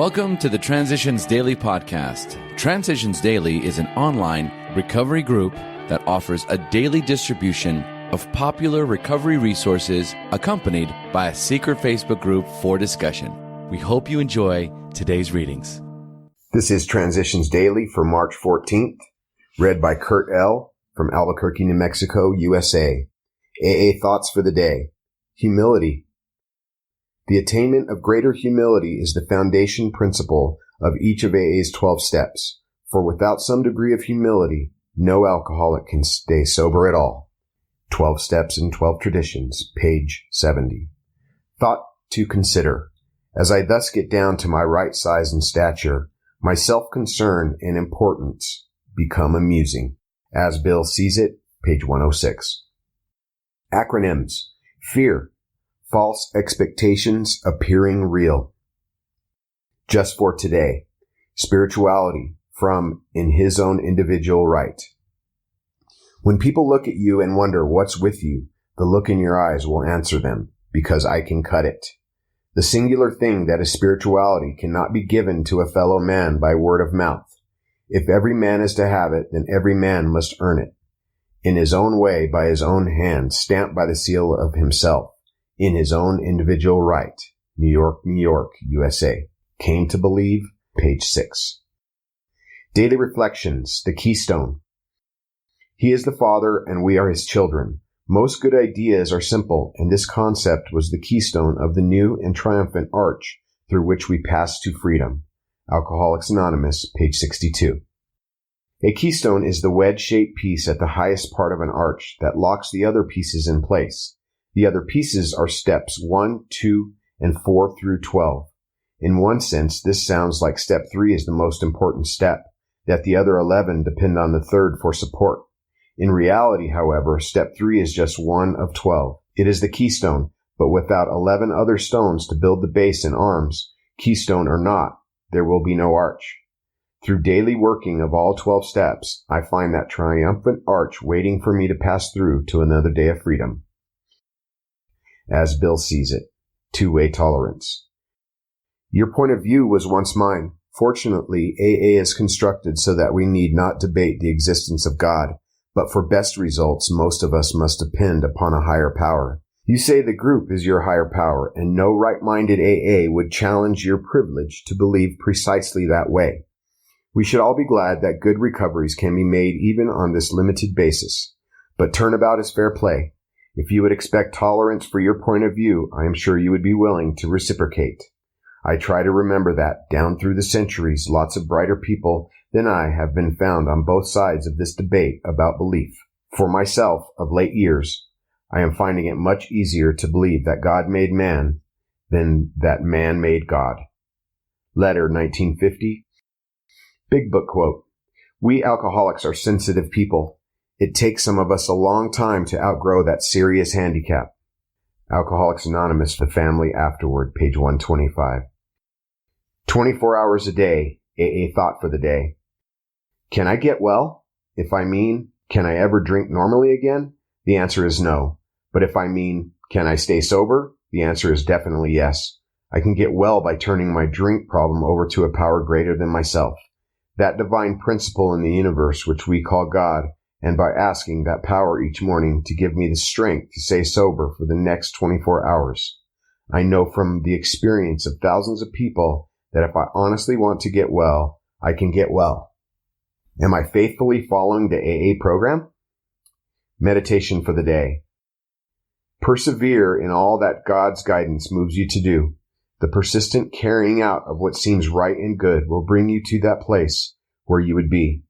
Welcome to the Transitions Daily podcast. Transitions Daily is an online recovery group that offers a daily distribution of popular recovery resources accompanied by a secret Facebook group for discussion. We hope you enjoy today's readings. This is Transitions Daily for March 14th, read by Kurt L. from Albuquerque, New Mexico, USA. AA Thoughts for the Day. Humility. The attainment of greater humility is the foundation principle of each of AA's 12 steps, for without some degree of humility, no alcoholic can stay sober at all. 12 Steps and 12 Traditions, page 70. Thought to consider. As I thus get down to my right size and stature, my self-concern and importance become amusing. As Bill sees it, page 106. Acronyms. Fear. False expectations appearing real. Just for today. Spirituality from In His Own Individual Right. When people look at you and wonder what's with you, the look in your eyes will answer them, because I can cut it. The singular thing that is spirituality cannot be given to a fellow man by word of mouth. If every man is to have it, then every man must earn it. In his own way, by his own hand, stamped by the seal of himself. In his own individual right. New York, USA. Came to Believe, page 6. Daily Reflections, the Keystone. He is the Father, and we are His children. Most good ideas are simple, and this concept was the keystone of the new and triumphant arch through which we pass to freedom. Alcoholics Anonymous, page 62. A keystone is the wedge-shaped piece at the highest part of an arch that locks the other pieces in place. The other pieces are steps 1, 2, and 4 through 12. In one sense, this sounds like step 3 is the most important step, that the other 11 depend on the third for support. In reality, however, step 3 is just one of 12. It is the keystone, but without 11 other stones to build the base and arms, keystone or not, there will be no arch. Through daily working of all 12 steps, I find that triumphant arch waiting for me to pass through to another day of freedom. As Bill sees it, two-way tolerance. Your point of view was once mine. Fortunately, AA is constructed so that we need not debate the existence of God, but for best results, most of us must depend upon a higher power. You say the group is your higher power, and no right-minded AA would challenge your privilege to believe precisely that way. We should all be glad that good recoveries can be made even on this limited basis. But turnabout is fair play. If you would expect tolerance for your point of view, I am sure you would be willing to reciprocate. I try to remember that, down through the centuries, lots of brighter people than I have been found on both sides of this debate about belief. For myself, of late years, I am finding it much easier to believe that God made man than that man made God. Letter, 1950. Big Book quote. We alcoholics are sensitive people. It takes some of us a long time to outgrow that serious handicap. Alcoholics Anonymous, The Family Afterward, page 125. 24 hours a day, AA Thought for the Day. Can I get well? If I mean, can I ever drink normally again? The answer is no. But if I mean, can I stay sober? The answer is definitely yes. I can get well by turning my drink problem over to a power greater than myself. That divine principle in the universe which we call God, and by asking that power each morning to give me the strength to stay sober for the next 24 hours. I know from the experience of thousands of people that if I honestly want to get well, I can get well. Am I faithfully following the AA program? Meditation for the day. Persevere in all that God's guidance moves you to do. The persistent carrying out of what seems right and good will bring you to that place where you would be.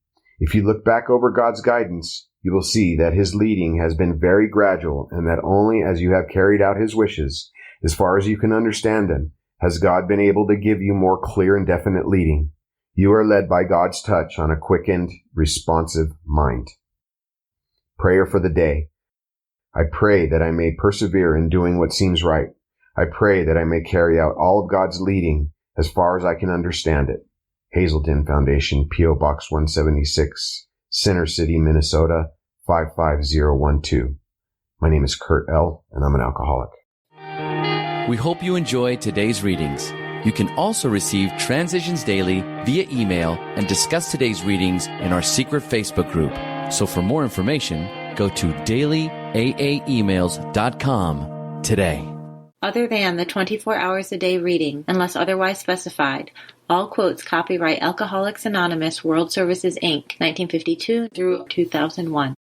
If you look back over God's guidance, you will see that His leading has been very gradual, and that only as you have carried out His wishes, as far as you can understand them, has God been able to give you more clear and definite leading. You are led by God's touch on a quickened, responsive mind. Prayer for the day. I pray that I may persevere in doing what seems right. I pray that I may carry out all of God's leading as far as I can understand it. Hazelden Foundation, P.O. Box 176, Center City, Minnesota, 55012. My name is Kurt L., and I'm an alcoholic. We hope you enjoy today's readings. You can also receive Transitions Daily via email and discuss today's readings in our secret Facebook group. So for more information, go to dailyaaemails.com today. Other than the 24 hours a day reading, unless otherwise specified, all quotes copyright Alcoholics Anonymous World Services, Inc., 1952 through 2001.